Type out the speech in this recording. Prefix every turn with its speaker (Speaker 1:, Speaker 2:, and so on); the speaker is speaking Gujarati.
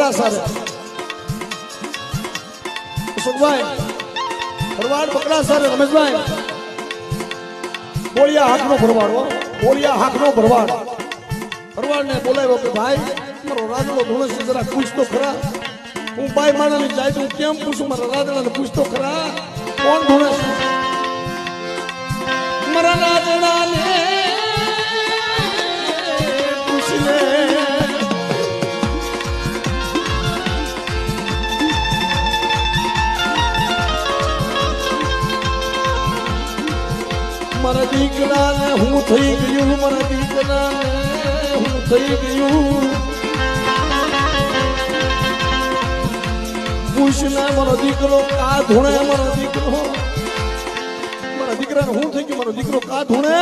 Speaker 1: બકરા સારે સુખભાઈ ભરવાડ બકરા સારે રમેશભાઈ બોલિયા હાકનો ભરવાડ હો બોલિયા હાકનો ભરવાડ ભરવાડને બોલાવ્યો કે ભાઈ મારો રાજડો ધોણસ જરા પૂછ તો ખરા હું બાઈ માણાની જાય તો કેમ પૂછું મારા રાજડાને પૂછ તો ખરા કોણ ધોણસ મારા રાજડાને પૂછને મારા દીકરાને હું થઈ ગયું મારા દીકરાને હું થઈ ગયું પૂછના મારો દીકરો કા ધૂણે મારો દીકરો મારા દીકરાને હું થઈ ગયું મારો દીકરો કા ધૂણે